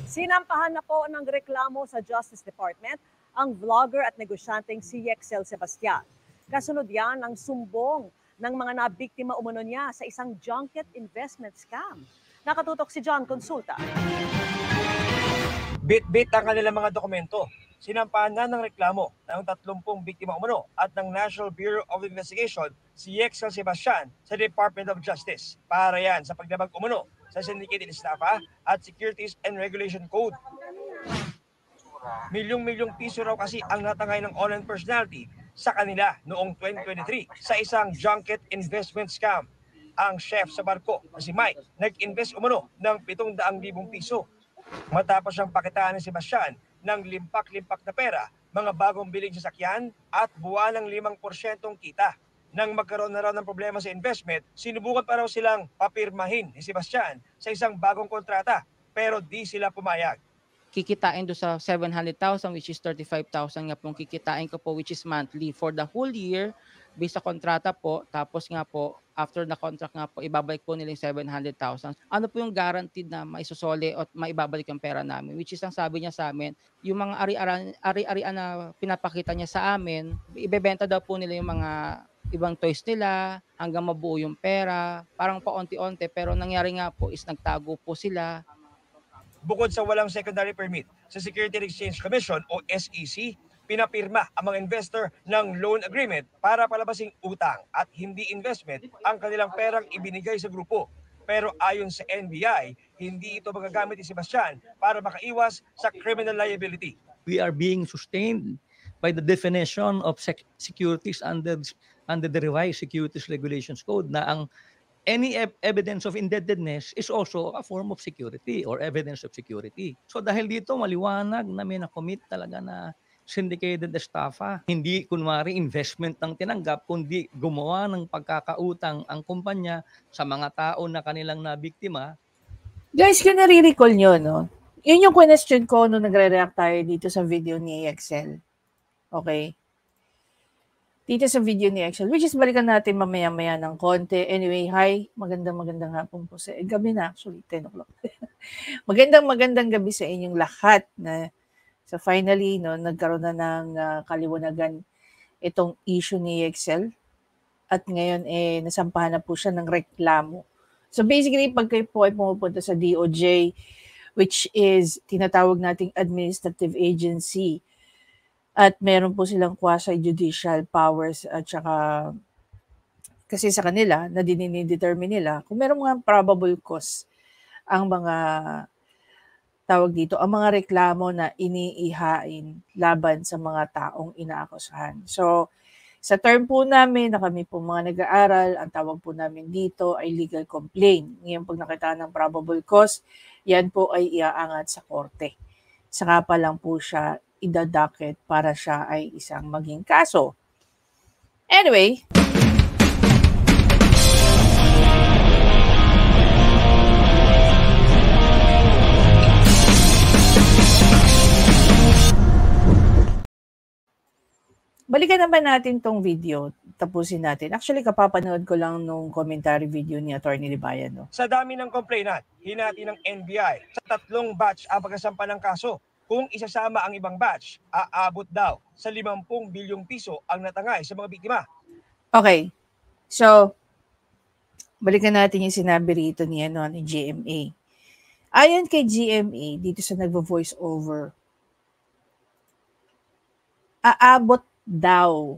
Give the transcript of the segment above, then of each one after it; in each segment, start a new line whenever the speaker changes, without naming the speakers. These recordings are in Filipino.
Sinampahan na po ng reklamo sa Justice Department ang vlogger at negosyanteng si Yexel Sebastian. Kasunod yan ang sumbong ng mga nabiktima umano niya sa isang junket investment scam. Nakatutok si John Consulta.
Bit-bit ang kanilang mga dokumento. Sinampahan na ng reklamo ng 30 biktima umano at ng National Bureau of Investigation si Yexel Sebastian sa Department of Justice para yan sa paglabag umano sa Syndicated Estafa at Securities and Regulation Code. Milyong-milyong piso raw kasi ang natangay ng online personality sa kanila noong 2023 sa isang junket investment scam. Ang chef sa barko na si Mike nag-invest umano ng 700,000 piso. Matapos siyang pakitaan ni Sebastian ng limpak-limpak na pera, mga bagong biling sasakyan at buwanang 5% kita. Nang magkaroon na raw ng problema sa investment, sinubukan pa raw silang papirmahin ni Sebastian sa isang bagong kontrata pero di sila pumayag.
Kikitain do sa 700,000 which is 35,000 nga pong kikitain ko po which is monthly for the whole year based sa kontrata po. Tapos nga po after the contract nga po ibabalik po nila yung 700,000. Ano po yung guaranteed na maisosole at maibabalik yung pera namin, which is ang sabi niya sa amin, yung mga ari-arian na pinapakita niya sa amin, ibebenta daw po nila yung mga ibang toys nila hanggang mabuo yung pera, parang paunti-unti, pero nangyari nga po is nagtago po sila.
Bukod sa walang secondary permit, sa Securities and Exchange Commission o SEC, pinapirma ang mga investor ng loan agreement para palabasing utang at hindi investment ang kanilang perang ibinigay sa grupo. Pero ayon sa NBI, hindi ito magagamit ni Sebastian para makaiwas sa criminal liability.
We are being sustained by the definition of securities under the revised Securities Regulations Code na ang any evidence of indebtedness is also a form of security or evidence of security. So dahil dito maliwanag na may na-commit talaga na syndicated estafa. Hindi kunwari investment ang tinanggap, kundi gumawa ng pagkakautang ang kumpanya sa mga tao na kanilang nabiktima.
Guys, kung nare-recall nyo, no? Yun yung question ko nung nagre-react tayo dito sa video ni Excel. Okay? Dito sa video ni Excel, which is balikan natin mamaya-maya ng konti. Anyway, hi, magandang hapon po sa gabi na actually, 10 o'clock. magandang gabi sa inyong lahat na so finally, no, nagkaroon na ng kaliwanagan itong issue ni Excel at ngayon nasampahan na po siya ng reklamo. So basically, pag kayo po ay pumupunta sa DOJ, which is tinatawag nating administrative agency, at meron po silang quasi-judicial powers at saka kasi sa kanila, na dinidetermine nila kung meron mga probable cause ang mga tawag dito, ang mga reklamo na iniihain laban sa mga taong inaakusahan. So, sa term po namin na kami po mga nag-aaral, ang tawag po namin dito ay legal complaint. Ngayon pag nakita ng probable cause, yan po ay iaangat sa korte. Saka pa lang po siya idadakit para siya ay isang maging kaso. Anyway, balikan naman natin tong video. Tapusin natin. Actually, kapapanood ko lang nung commentary video ni Atty. Libayan. No?
Sa dami ng complainant, hinati ng NBI sa 3 batch ang pagkasampa ng kaso. Kung isasama ang ibang batch, aabot daw sa 50 bilyong piso ang natangay sa mga biktima.
Okay. So, balikan natin yung sinabi rito ni GMA. Ayon kay GMA, dito sa nagvo-voice over, aabot daw.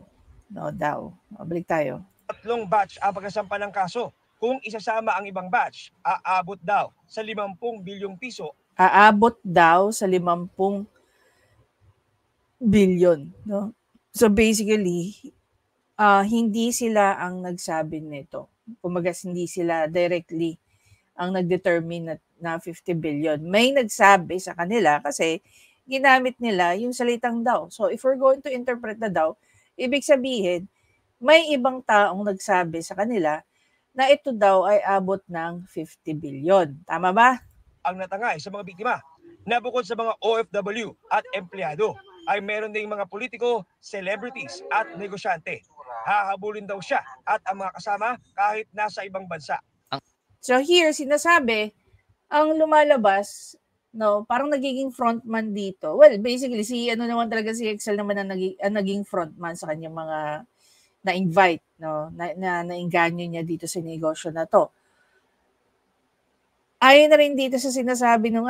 No, daw. Balik tayo.
3 batch ang pagkasampa ng kaso. Kung isasama ang ibang batch, aabot daw sa 50 bilyong piso.
Aabot daw sa 50 billion. No? So basically, hindi sila ang nagsabi nito. Kumbaga, hindi sila directly ang nag-determine na 50 billion. May nagsabi sa kanila kasi ginamit nila yung salitang daw. So if we're going to interpret na daw, ibig sabihin, may ibang taong nagsabi sa kanila na ito daw ay abot ng 50 billion. Tama ba?
Ang natangay sa mga biktima na bukod sa mga OFW at empleyado ay meron ding mga politiko, celebrities at negosyante. Hahabulin daw siya at ang mga kasama kahit nasa ibang bansa.
So here, sinasabi, ang lumalabas no, parang nagiging frontman dito. Well, basically si ano naman talaga si Excel naman ang naging frontman sa kanyang mga na-invite, no, nainganyo niya dito sa negosyo na to. Ayon na rin dito sa sinasabi nung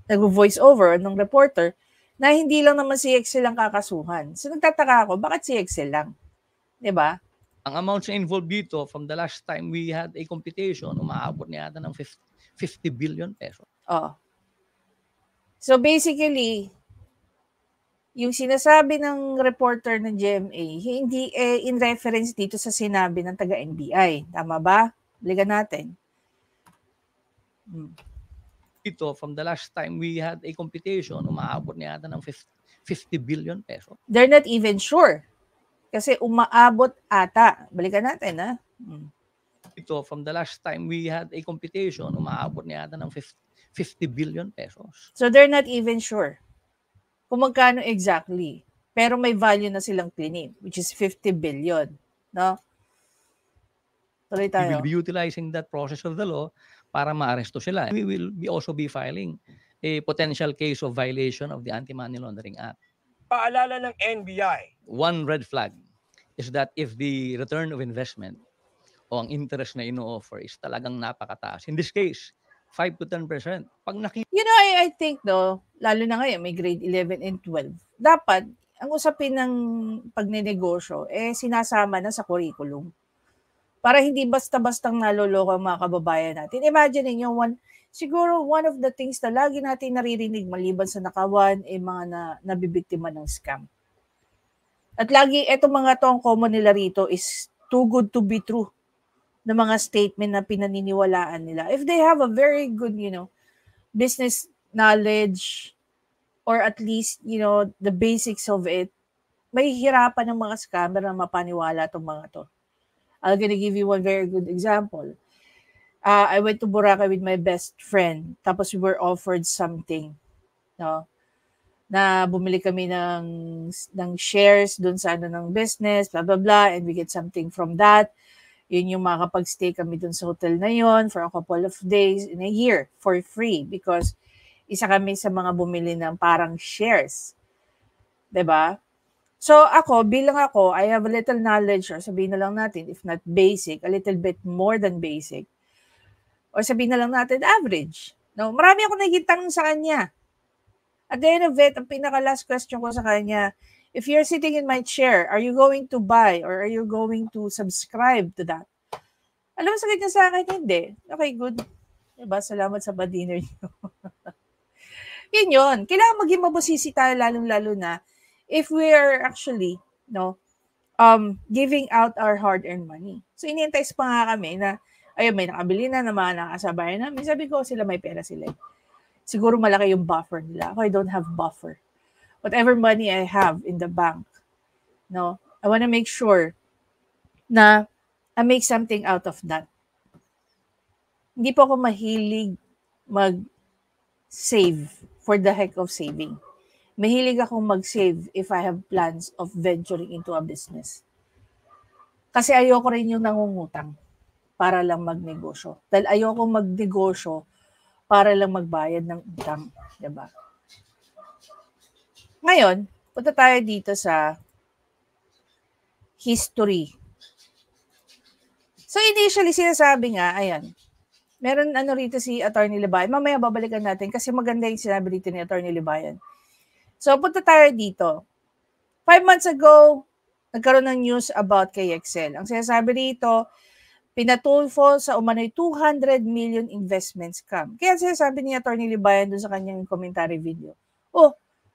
nag-voice over nung reporter na hindi lang naman si Excel ang kakasuhan. So nagtataka ako, bakit si Excel lang? 'Di ba?
Ang amounts na involved dito, from the last time we had a computation, umaabot na yata ng 50 billion pesos.
Oh. So basically, yung sinasabi ng reporter ng GMA, hindi in reference dito sa sinabi ng taga-NBI. Tama ba? Balikan natin.
Dito, from the last time we had a computation, umaabot na yata ng 50 billion pesos.
They're not even sure. Kasi umaabot ata. Balikan natin, ha?
Ito, from the last time we had a computation, umaabot na yata ng 50 billion pesos.
So they're not even sure kung magkano exactly. Pero may value na silang claim, which is 50 billion. No? Tuloy
We
tayo.
will be utilizing that process of the law para maaresto sila. We will also be filing a potential case of violation of the Anti-Money Laundering Act.
Paalala ng NBI,
One red flag is that if the return of investment o ang interest na ino-offer is talagang napakataas. In this case, 5 to 10%. Pag nakita
You know, I think though, lalo na ngayon, may grade 11 and 12, dapat, ang usapin ng pagnenegosyo, sinasama na sa curriculum. Para hindi basta-bastang naloloko ang mga kababayan natin. Imagine niyo, siguro one of the things na lagi natin naririnig maliban sa nakawan, mga nabibiktima ng scam. At lagi, etong mga to, ang common nila rito is too good to be true na mga statement na pinaniniwalaan nila. If they have a very good, business knowledge or at least, the basics of it, may hirapan ng mga scammer na mapaniwala itong mga to. I'm gonna give you one very good example. I went to Boracay with my best friend. Tapos we were offered something. No? Na bumili kami ng shares dun sa ng business, blah, blah, blah, and we get something from that. Yun yung makakapag-stay kami dun sa hotel na yun for a couple of days in a year for free because isa kami sa mga bumili ng parang shares. Diba? So bilang ako, I have a little knowledge or sabihin na lang natin, if not basic, a little bit more than basic. Or sabihin na lang natin, average. No, marami ako nakikitang sa kanya. At the end of it, ang pinaka-last question ko sa kanya, if you're sitting in my chair, are you going to buy or are you going to subscribe to that? Alam mo, sagot niya sa akin, hindi. Okay, good. Diba? Salamat sa pa-dinner niyo. Yun. Kailangan maging mabusisi tayo lalong-lalo na if we are actually, giving out our hard-earned money. So, iniintays pa nga kami na, ayun, may nakabili na ng mga nakasabayan namin. Sabi ko, sila may pera sila. Siguro malaki yung buffer nila. Ako, I don't have buffer. Whatever money I have in the bank, I want to make sure na I make something out of that. Hindi po ako mahilig mag-save for the heck of saving. Mahilig akong mag-save if I have plans of venturing into a business. Kasi ayoko rin yung nangungutang para lang magnegosyo. Dahil ayoko magnegosyo para lang magbayad ng utang. Diba? Ngayon, punta tayo dito sa history. So initially, sinasabi nga, ayan, meron rito si Attorney Libayan. Mamaya babalikan natin kasi maganda yung sinabi dito ni Attorney Libayan. So, punta tayo dito. 5 months ago, nagkaroon ng news about kay Excel. Ang sinasabi dito, pinatulfo sa umano'y 200 million investment scam. Kaya sinasabi ni Attorney Libayan dun sa kanyang commentary video,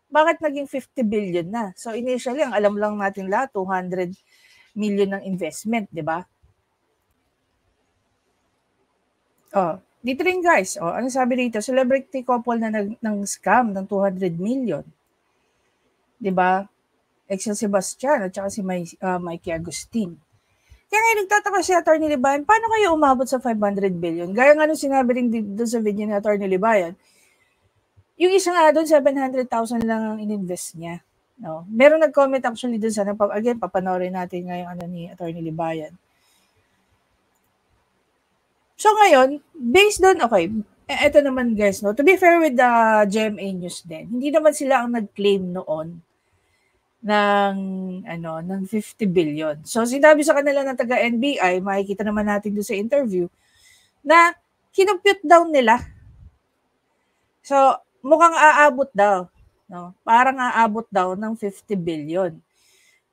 bakit naging 50 billion na? So, initially, ang alam lang natin lahat, 200 million ng investment, di ba? Dito rin guys, ano sabi dito? Celebrity couple na ng scam ng 200 million. Diba? Excel Sebastian at saka si Mikey Agustin. Kaya ngayon nagtataka si Attorney Libayan, paano kayo umabot sa 500 billion? Gaya nga nung sinabi rin doon sa video ni Attorney Libayan, yung isa nga doon, 700,000 lang ang ininvest niya. No? Meron nag-comment actually doon sa, again, papanoorin natin ngayon ni Attorney Libayan. So ngayon, based doon, Ito naman guys, no, to be fair with the GMA News din, hindi naman sila ang nag-claim noon ng ng 50 billion. So sinabi sa kanila ng taga NBI, makikita naman natin doon sa interview, na kinompute daw nila. So mukhang aabot daw, no? Parang aabot daw ng 50 billion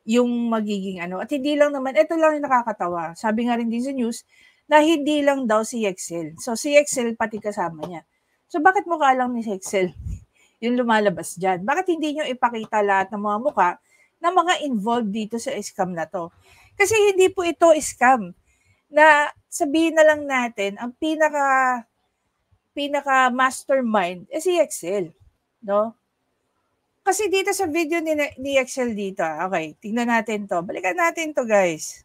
yung magiging at hindi lang naman, ito lang yung nakakatawa. Sabi nga rin din sa news na hindi lang daw si Excel. So si Excel pati kasama niya. So bakit mukha lang ni Excel yung lumalabas dyan? Bakit hindi nyo ipakita lahat ng mga mukha ng mga involved dito sa scam na to? Kasi hindi po ito scam. Na sabihin na lang natin, ang pinaka mastermind si Excel. No? Kasi dito sa video ni Excel dito, okay, tingnan natin to. Balikan natin to guys.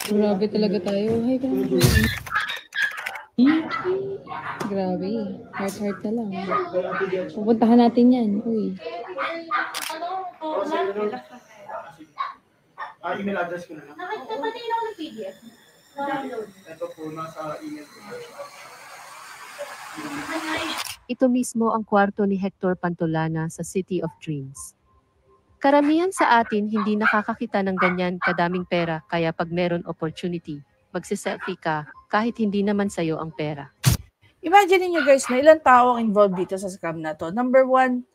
Grabe talaga tayo. Ay, grabe. Grabe. Heart na lang. Pupuntahan natin yan. Uy.
Email address ko na lang.
Napatingin ako ng PDF.
Ito po, nasa email ko.
Ito mismo ang kwarto ni Hector Pantolana sa City of Dreams. Karamihan sa atin hindi nakakakita ng ganyan kadaming pera, kaya pag meron opportunity, magsiselfie ka kahit hindi naman sa'yo ang pera.
Imagine niyo guys na ilang tao ang involved dito sa scam na to. Number one,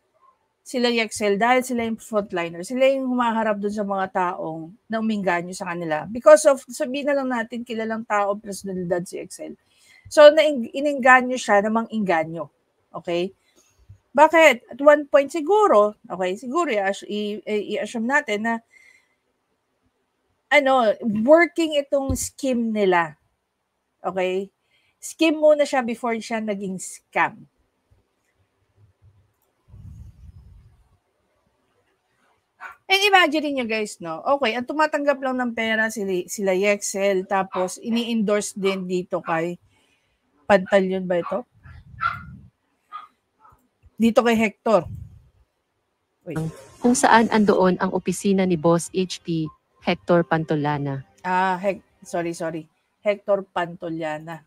sila yung Excel dahil sila yung frontliner. Sila yung humaharap dun sa mga taong na uminganyo sa kanila. Because of, sabihin na lang natin, kilalang tao, personalidad si Excel. So, ininganyo siya namang inganyo. Okay? Bakit? At one point siguro, okay, siguro i-assume natin na working itong scheme nila. Okay? Scheme muna siya before siya naging scam. And imagine nyo guys, no? Okay, ang tumatanggap lang ng pera sila Excel, tapos ini-endorse din dito kay Pantalyon ba ito? Dito kay Hector. Wait.
Kung saan andoon ang opisina ni Boss HP, Hector Pantolana.
Sorry. Hector Pantolana.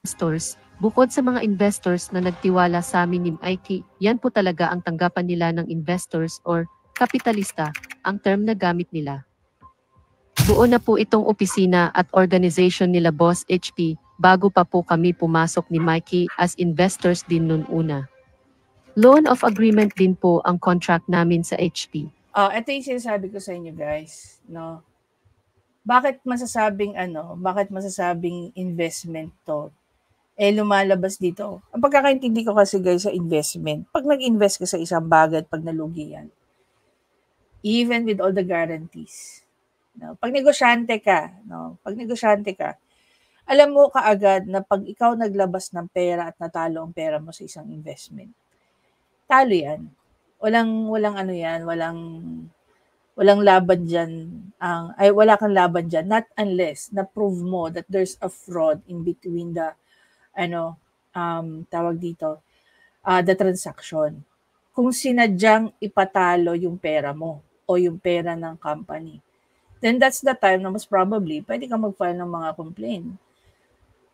Investors, bukod sa mga investors na nagtiwala sa amin ni Mikey, yan po talaga ang tanggapan nila ng investors or kapitalista, ang term na gamit nila. Buo na po itong opisina at organization nila Boss HP, bago pa po kami pumasok ni Mikey as investors din noon una. Loan of agreement din po ang contract namin sa HP.
Ito yung sinasabi ko sa inyo guys, no? Bakit masasabing investment to? Lumalabas dito. Ang pagkakaintindi ko kasi guys sa investment, pag nag-invest ka sa isang bagay at pag nalugi yan, even with all the guarantees, no? Pag negosyante ka, alam mo kaagad na pag ikaw naglabas ng pera at natalo ang pera mo sa isang investment, talo yan. Walang laban dyan. Wala kang laban dyan. Not unless na-prove mo that there's a fraud in between the, the transaction. Kung sinadyang ipatalo yung pera mo o yung pera ng company, then that's the time na most probably pwede kang mag-file ng mga complaint.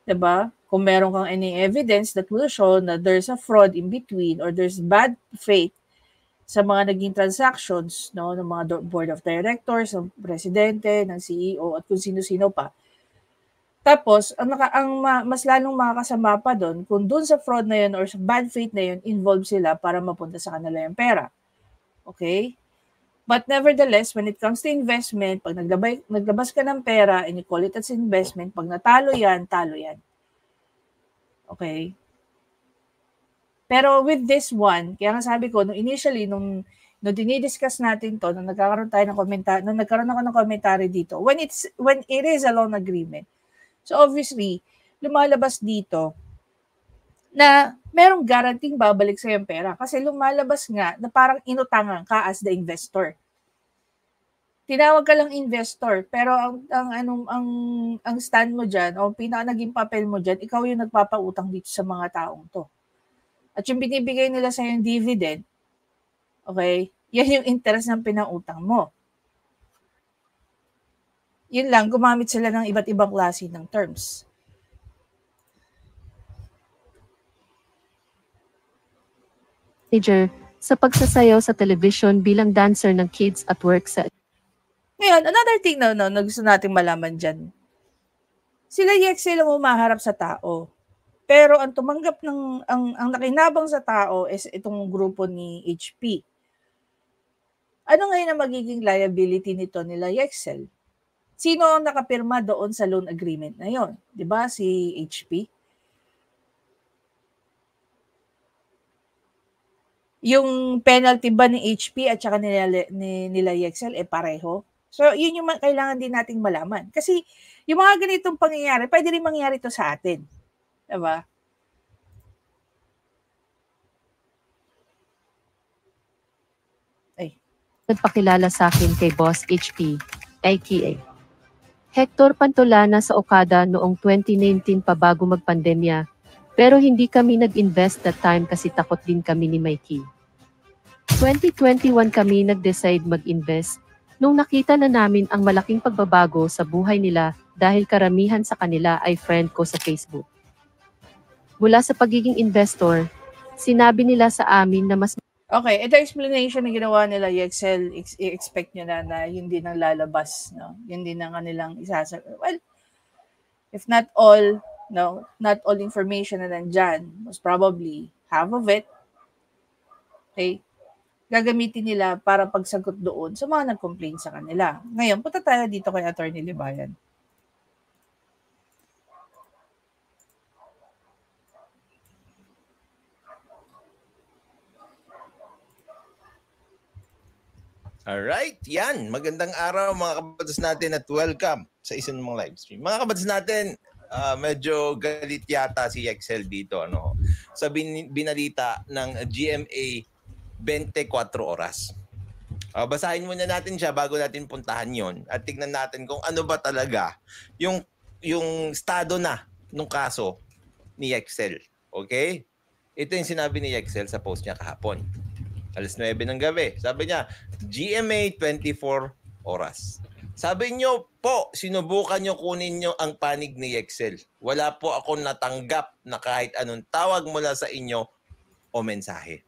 Diba? Kung meron kang any evidence that will show na there's a fraud in between or there's bad faith sa mga naging transactions, no, ng mga board of directors, ng presidente, ng CEO, at kung sino-sino pa. Tapos, mas lalong makakasama pa doon kung doon sa fraud na yun or sa bad faith na yun, involved sila para mapunta sa kanila yung pera. Okay? But nevertheless, when it comes to investment, pag naglabas ka ng pera and you call it as investment, pag natalo yan, talo yan. Okay? Pero with this one, kaya nga sabi ko, initially, nung dinidiscuss natin to, nung nagkaroon ako ng commentary dito, when it is a loan agreement, so obviously, lumalabas dito na merong guaranteeing babalik sa yung pera. Kasi lumalabas nga na parang inutangan ka as the investor. Tinawag ka lang investor, pero ang stand mo dyan, o naging papel mo dyan, ikaw yung nagpapautang dito sa mga taong to. At yung binibigay nila sa yung dividend, okay, Yan yung interest ng pinautang mo. Yun lang, gumamit sila ng iba't ibang klase ng terms.
Manager, sa pagsasayaw sa television bilang dancer ng Kids at Work sa
Ngayon, another thing na gusto nating malaman dyan. Sila EXL ang umaharap sa tao. Pero ang tumanggap ang nakinabang sa tao is itong grupo ni HP. Ano ngayon ang magiging liability nito nila EXL? Sino ang nakapirma doon sa loan agreement na yon? 'Di ba si HP? Yung penalty ba ni HP at saka nila EXL pareho? So, yun yung kailangan din nating malaman. Kasi yung mga ganitong pangyayari, pwede rin mangyari to sa atin. Diba?
nagpakilala sa akin kay Boss HP, aka Hector Pantolana sa Okada noong 2019 pa bago magpandemya, pero hindi kami nag-invest that time kasi takot din kami ni Mikey. 2021 kami nag-decide mag-invest, nung nakita na namin ang malaking pagbabago sa buhay nila dahil karamihan sa kanila ay friend ko sa Facebook. Mula sa pagiging investor, sinabi nila sa amin na mas
Okay, ito explanation na ginawa nila EXL, i-expect nyo na yun din ang lalabas, no? Yun din ang kanilang well, if not all, no, not all information na nandyan, most probably half of it, okay, gagamitin nila para pagsagot doon sa mga nag-complain sa kanila. Ngayon, punta tayo dito kay Attorney Libayan.
Alright, yan. Magandang araw mga kabatas natin at welcome sa isang mga live stream. Mga kabatas natin, medyo galit yata si EXL dito. Ano? Sa binalita ng GMA 24 oras. Basahin muna natin siya bago natin puntahan yon at tignan natin kung ano ba talaga yung estado na ng kaso ni EXL. Okay? Ito yung sinabi ni EXL sa post niya kahapon. Alas 9 ng gabi. Sabi niya, GMA 24 oras. Sabi niyo po, sinubukan niyo kunin niyo ang panig ni EXL. Wala po ako natanggap na kahit anong tawag mula sa inyo o mensahe.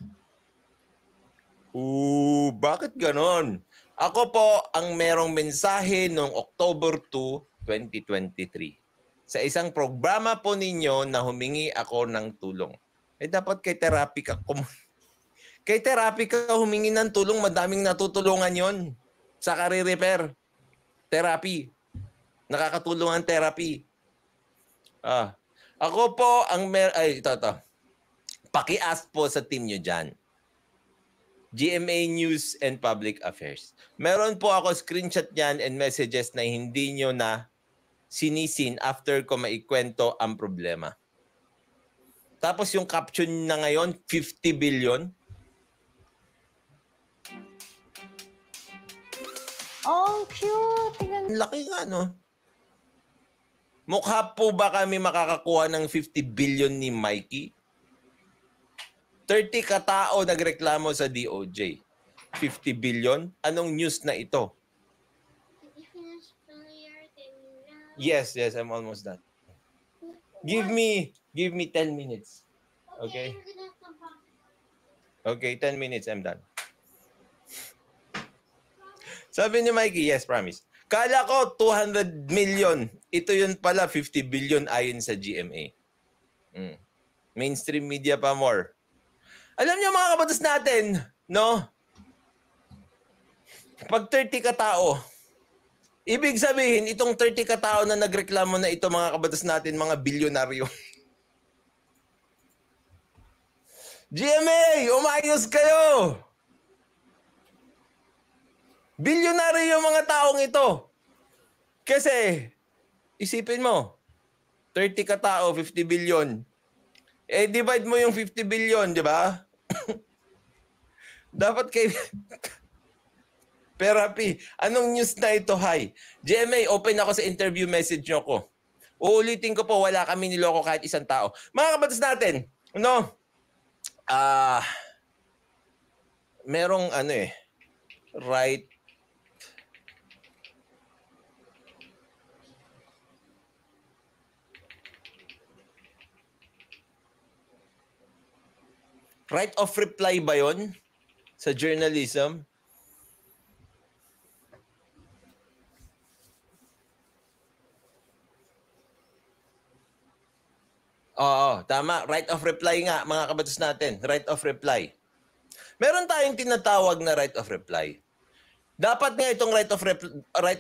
Bakit ganon? Ako po ang merong mensahe noong October 2, 2023. Sa isang programa po ninyo na humingi ako ng tulong. Dapat kay therapy ka Kay therapy ka humingi ng tulong, madaming natutulungan yon sa career repair. Therapy. Nakakatulong ang therapy. Ako po ang ito. Paki-ask po sa team nyo dyan. GMA News and Public Affairs. Meron po ako screenshot yan and messages na hindi nyo na sinisin after ko maikwento ang problema. Tapos yung caption na ngayon, 50 billion.
Oh, cute!
Laki nga, no? Mukha po ba kami makakakuha ng 50 billion ni Mikey? 30 katao nagreklamo sa DOJ. 50 billion? Anong news na ito? Yes, I'm almost done. Give me 10 minutes. Okay? Okay, 10 minutes, I'm done. Sabi ni Mikey, yes, promise. Kala ko 200 million. Ito yun pala, 50 billion ayon sa GMA. Mainstream media pa more. Alam niyo mga kabatas natin, no? Pag 30 katao, ibig sabihin, itong 30 katao na nagreklamo na ito mga kabatas natin, mga bilyonaryo. GMA, umayos kayo! Bilyonaryo yung mga taong ito. Kasi, isipin mo, 30 katao, 50 billion. Divide mo yung 50 billion, di ba? Dapat kay therapy. Anong news na ito? Hi. GMA, open ako sa interview message nyo ko. Uulitin ko po, wala kami niloko kahit isang tao. Mga kabatas natin, no? Merong right of reply ba yon sa journalism? Oo, tama. Right of reply nga, mga kabatas natin. Right of reply. Meron tayong tinatawag na right of reply. Dapat nga itong right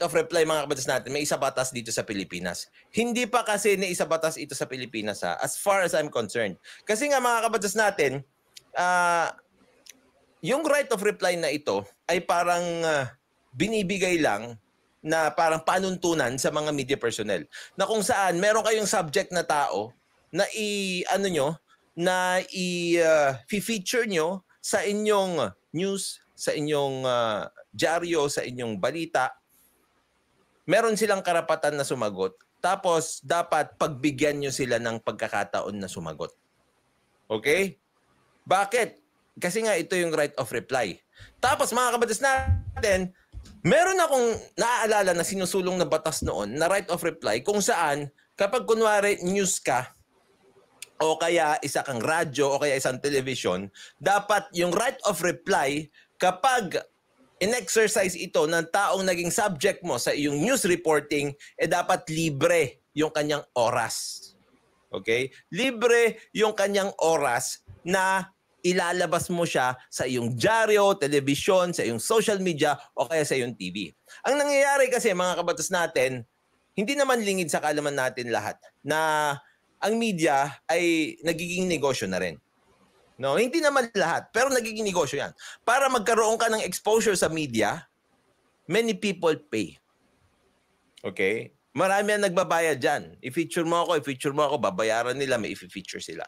of reply, mga kabatas natin, may isa batas dito sa Pilipinas. Hindi pa kasi na isa batas ito sa Pilipinas, ha, as far as I'm concerned. Kasi nga, mga kabatas natin, yung right of reply na ito ay parang binibigay lang na parang panuntunan sa mga media personnel. Na kung saan meron kayong subject na tao na i-feature nyo sa inyong news, sa inyong dyaryo, sa inyong balita, meron silang karapatan na sumagot. Tapos, dapat pagbigyan nyo sila ng pagkakataon na sumagot. Okay? Bakit? Kasi nga ito yung right of reply. Tapos, mga kabatas natin, meron akong naaalala na sinusulong na batas noon na right of reply kung saan kapag kunwari news ka, o kaya isa kang radyo o kaya isang television, dapat yung right of reply kapag in-exercise ito ng taong naging subject mo sa iyong news reporting, dapat libre yung kanyang oras. Okay? Libre yung kanyang oras na ilalabas mo siya sa iyong dyaryo, television, sa iyong social media o kaya sa iyong TV. Ang nangyayari kasi, mga kabatas natin, hindi naman lingid sa kaalaman natin lahat na ang media ay nagiging negosyo na rin. No, hindi naman lahat, pero nagiging negosyo 'yan. Para magkaroon ka ng exposure sa media, many people pay. Okay? Marami ang nagbabayad diyan. I-feature mo ako, babayaran nila, may i-feature sila.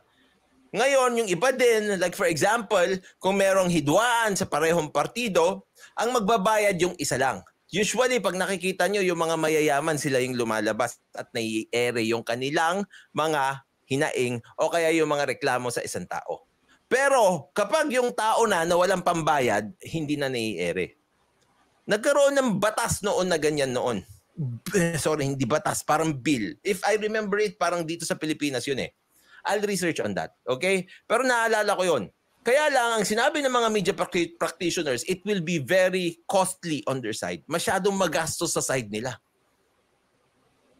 Ngayon, yung iba din, like for example, kung merong hidwaan sa parehong partido, ang magbabayad yung isa lang. Usually, pag nakikita nyo, yung mga mayayaman, sila yung lumalabas at nai-ere yung kanilang mga hinaing o kaya yung mga reklamo sa isang tao. Pero kapag yung tao na walang pambayad, hindi na nai-ere. Nagkaroon ng batas noon na ganyan noon. Sorry, hindi batas, parang bill. If I remember it, parang dito sa Pilipinas yun eh. I'll research on that, okay? Pero naalala ko yun. Kaya lang, ang sinabi ng mga media practitioners, it will be very costly on their side. Masyadong magastos sa side nila.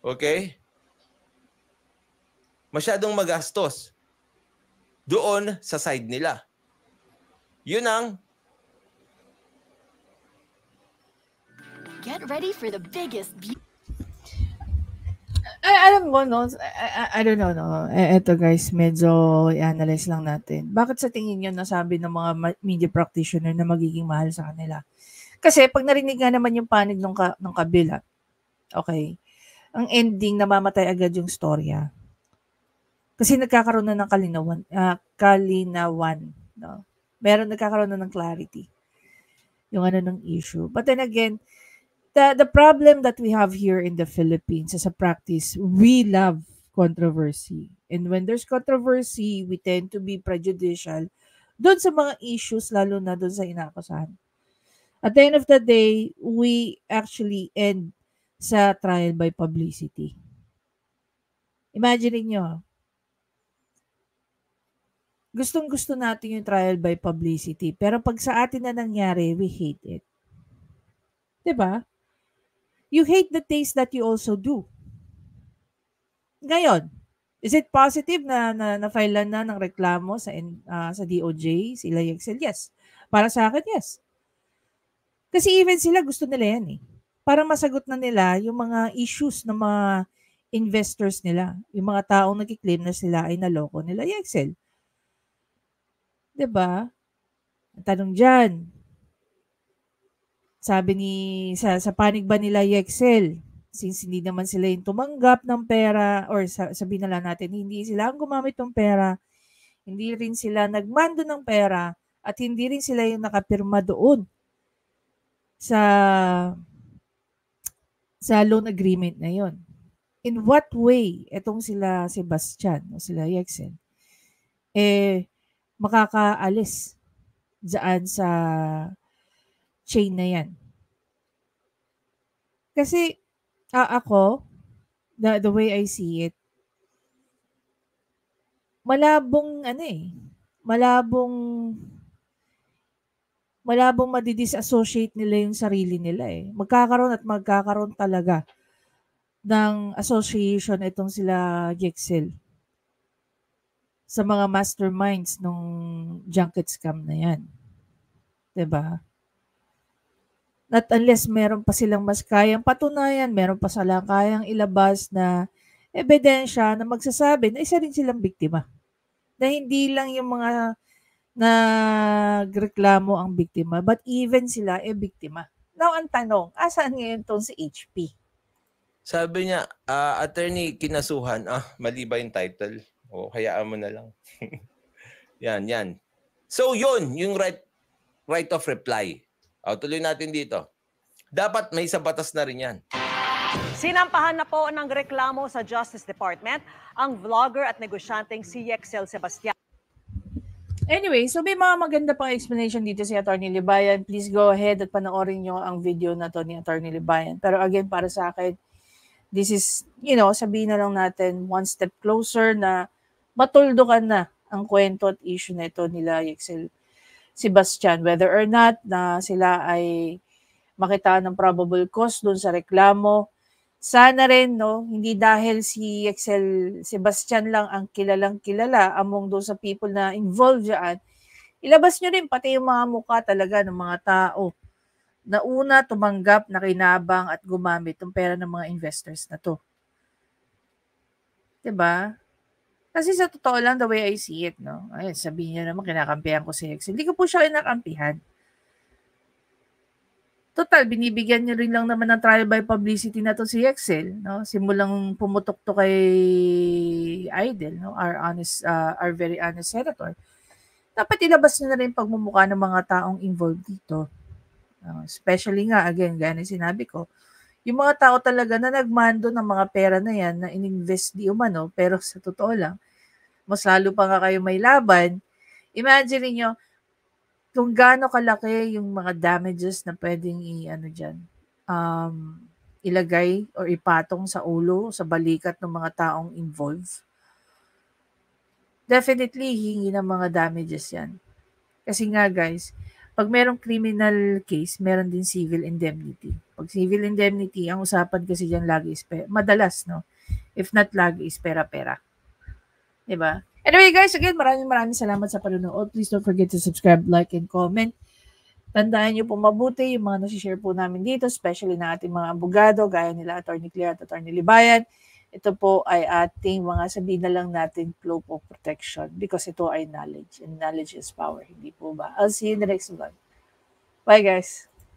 Okay? Masyadong magastos doon sa side nila. Yun ang
Get ready for the biggest
alam mo, no? I don't know, no? Eto guys, medyo i-analyze lang natin. Bakit sa tingin nyo nasabi ng mga media practitioner na magiging mahal sa kanila? Kasi pag narinig nga naman yung panig ng kabila, okay, ang ending, namamatay agad yung storya. Kasi nagkakaroon na ng kalinawan. No? Nagkakaroon na ng clarity. Yung ng issue. But then again, the problem that we have here in the Philippines as a practice, we love controversy. And when there's controversy, we tend to be prejudicial doon sa mga issues, lalo na doon sa inaakusahan. At the end of the day, we actually end sa trial by publicity. Imagine nyo, gustong-gusto natin yung trial by publicity, pero pag sa atin na nangyari, we hate it. Diba? You hate the taste that you also do. Ngayon, is it positive na na-filean na ng reklamo sa DOJ, sila YXL? Yes. Para sa akin, yes. Kasi even sila gusto nila yan eh. Para masagot na nila yung mga issues ng mga investors nila. Yung mga taong nag-claim na sila ay naloko nila YXL. Diba? Ang tanong dyan, sabi sa panig ba nila YXL, since hindi naman sila yung tumanggap ng pera, or sabihin na lang natin, hindi sila ang gumamit ng pera, hindi rin sila nagmando ng pera, at hindi rin sila yung nakapirma doon sa loan agreement na yon. In what way etong sila Sebastian o sila YXL makakaalis dyan chain na yan. Kasi, ako, the way I see it, malabong madi-disassociate nila yung sarili nila eh. Magkakaroon talaga ng association itong sila Jexel sa mga masterminds nung junket scam na yan. 'Di ba? Not unless meron pa silang mas kayang patunayan, meron pa silang kayang ilabas na ebidensya na magsasabi na isa rin silang biktima. Na hindi lang yung mga nagreklamo ang biktima, but even sila biktima. Now, ang tanong, asan ngayon tong si HP?
Sabi niya, attorney kinasuhan. Mali ba yung title? O, hayaan mo na lang. yan. So, yun, yung right of reply. Tuloy natin dito. Dapat may sa batas na rin yan.
Sinampahan na po ng reklamo sa Justice Department ang vlogger at negosyanteng si Yexel Sebastian.
Anyway, so may mga maganda pang explanation dito si Attorney Libayan. Please go ahead at panoorin nyo ang video na to ni Attorney Libayan. Pero again, para sa akin, this is, sabihin na lang natin, one step closer na matuldukan na ang kwento at issue na ito nila Yexel Sebastian, whether or not na sila ay makita ng probable cause doon sa reklamo. Sana rin, hindi dahil si Yexel Sebastian lang ang kilalang-kilala among doon sa people na involved dyan, ilabas nyo rin pati yung mga mukha talaga ng mga tao na una tumanggap, nakinabang at gumamit ng pera ng mga investors na to. 'Di ba? Kasi sa totoo lang, the way I see it, ayun, sabihin niya naman, kinakampihan ko si Yexel. Hindi ko po siya kinakampihan. Total, binibigyan niyo rin lang naman ng trial by publicity na to si Yexel, simulang pumutok to kay Idol, our very honest senator. Dapat ilabas niyo na rin pagmumukha ng mga taong involved dito. Especially nga, again, gaya na sinabi ko, yung mga tao talaga na nagmando ng mga pera na yan na ininvest di umano, pero sa totoo lang, mas lalo pa nga kayo may laban. Imagine niyo kung gaano kalaki yung mga damages na pwedeng ilagay or ipatong sa ulo, sa balikat ng mga taong involved. Definitely, hingi ng mga damages yan. Kasi nga guys, pag merong criminal case, meron din civil indemnity. Pag civil indemnity, ang usapan kasi dyan lagi is madalas, if not lagi is pera-pera. Diba? Anyway guys, again, maraming salamat sa panonood. Please don't forget to subscribe, like, and comment. Tandaan nyo po mabuti yung mga nasi-share po namin dito, especially na ating mga abogado, gaya nila Attorney Claire at Attorney Libayan. Ito po ay ating mga sabihin na lang natin flow of protection because ito ay knowledge and knowledge is power. Hindi po ba? I'll see you in the next one. Bye guys!